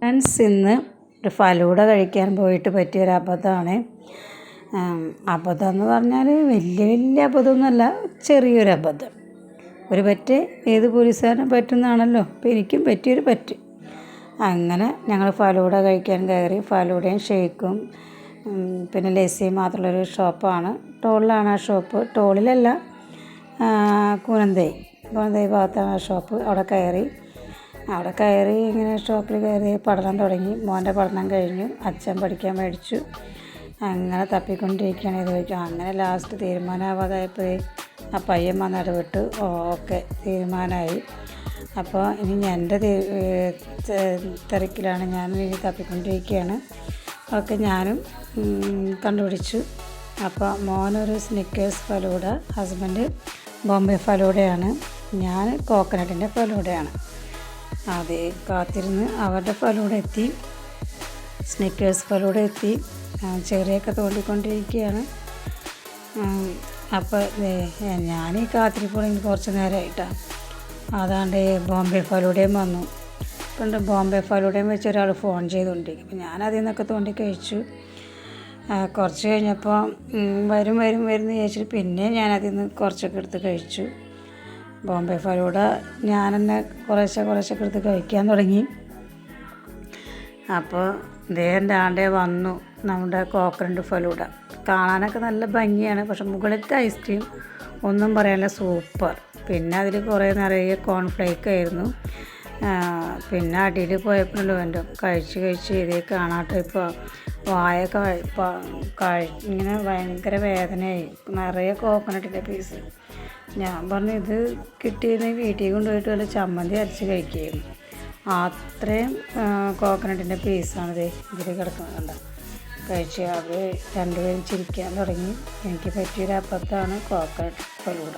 Friends, ഇന്ന് ഒരു ഫലൂഡ കഴിക്കാൻ പോയിട്ട് പറ്റിയൊരു അബദ്ധമാണ്. അബദ്ധം എന്ന് പറഞ്ഞാൽ വലിയ അബദ്ധമൊന്നുമല്ല, ചെറിയൊരു അബദ്ധം. ഒരു പറ്റ് ഏത് പോലീസുകാരനും പറ്റുന്നതാണല്ലോ, അപ്പോൾ എനിക്കും പറ്റിയൊരു പറ്റ്. അങ്ങനെ ഞങ്ങൾ ഫലൂഡ കഴിക്കാൻ കയറി. ഫലൂഡയും ഷേക്കും പിന്നെ ലസ്സിയും മാത്രമുള്ളൊരു ഷോപ്പാണ്. ടോളിലാണ് ആ ഷോപ്പ്. ടോളിലല്ല, കൂനന്തൈ ഭാഗത്താണ് ആ ഷോപ്പ്. അവിടെ കയറി ഇങ്ങനെ ഷോപ്പിൽ കയറി പഠനം തുടങ്ങി. മോൻ്റെ പഠനം കഴിഞ്ഞു, അച്ഛൻ പഠിക്കാൻ മേടിച്ചു. അങ്ങനെ തപ്പിക്കൊണ്ടിരിക്കുകയാണ്. ഇത് വയ്ക്കും. അങ്ങനെ ലാസ്റ്റ് തീരുമാനമാവാതായപ്പോൾ ആ പയ്യൻ വന്ന് ഇടപെട്ട് ഓക്കെ തീരുമാനമായി. അപ്പോൾ ഇനി എൻ്റെ തിരക്കിലാണ്, ഞാനും ഇനി തപ്പിക്കൊണ്ടിരിക്കുകയാണ്. ഒക്കെ ഞാനും കണ്ടുപിടിച്ചു. അപ്പോൾ മോനൊരു സ്നിക്കേഴ്സ് ഫലൂഡ, ഹസ്ബൻഡ് ബോംബെ ഫലൂഡയാണ്, ഞാൻ കോക്കനട്ടിൻ്റെ ഫലൂഡയാണ്. അതേ കാത്തിരുന്ന് അവരുടെ ഫലൂഡ എത്തി, സ്നിക്കേഴ്സ് ഫലൂഡ എത്തി. ചെറിയൊക്കെ തോണ്ടിക്കൊണ്ടിരിക്കുകയാണ്. അപ്പോൾ ഞാൻ ഈ കാത്തിരിപ്പോണെങ്കിൽ കുറച്ച് നേരമായിട്ടാണ്. അതാണ്ട് ബോംബെ ഫലൂഡയും വന്നു. ഇപ്പം ബോംബെ ഫലൂഡയും വെച്ച് ഒരാൾ ഫോൺ ചെയ്തുകൊണ്ടിരിക്കും. അപ്പോൾ ഞാനതിൽ നിന്നൊക്കെ തോണ്ടി കഴിച്ചു. കുറച്ച് കഴിഞ്ഞപ്പോൾ വരുമെന്ന് ചോദിച്ചിട്ട് പിന്നെ ഞാനതിൽ നിന്ന് കുറച്ചൊക്കെ എടുത്ത് കഴിച്ചു. ബോംബെ ഫലൂഡ ഞാൻ തന്നെ കുറേശ്ശെ എടുത്ത് കഴിക്കാൻ തുടങ്ങി. അപ്പോൾ ദേഹൻ്റെ ആണ്ടേ വന്നു നമ്മുടെ കോക്കനട്ട് ഫലൂഡ. കാണാനൊക്കെ നല്ല ഭംഗിയാണ്, പക്ഷെ മുകളിലത്തെ ഐസ്ക്രീം ഒന്നും പറയാനില്ല, സൂപ്പർ. പിന്നെ അതിൽ കുറേ നിറയെ കോൺഫ്ലേക്ക് ആയിരുന്നു. പിന്നെ അടിയിൽ പോയപ്പോഴല്ലോ എൻ്റെ കഴിച്ച് ഇതേ കാണാട്ടോ. ഇപ്പോൾ വായൊക്കെ ഇങ്ങനെ ഭയങ്കര വേദനയായി, നിറയെ കോക്കനട്ടിൻ്റെ പീസ്. ഞാൻ പറഞ്ഞു ഇത് കിട്ടിയിരുന്നെങ്കിൽ വീട്ടിൽ കൊണ്ടുപോയിട്ട് വല്ല ചമ്മന്തി അരച്ച് കഴിക്കുകയായിരുന്നു. അത്രയും കോക്കനട്ടിൻ്റെ പീസാണിത് ഇതിൽ കിടക്കുന്നത്. കഴിച്ച് അവർ രണ്ടുപേരും ചിരിക്കാൻ തുടങ്ങി. എനിക്ക് പറ്റിയൊരു അബദ്ധമാണ് കോക്കനട്ട് ഫലൂഡ.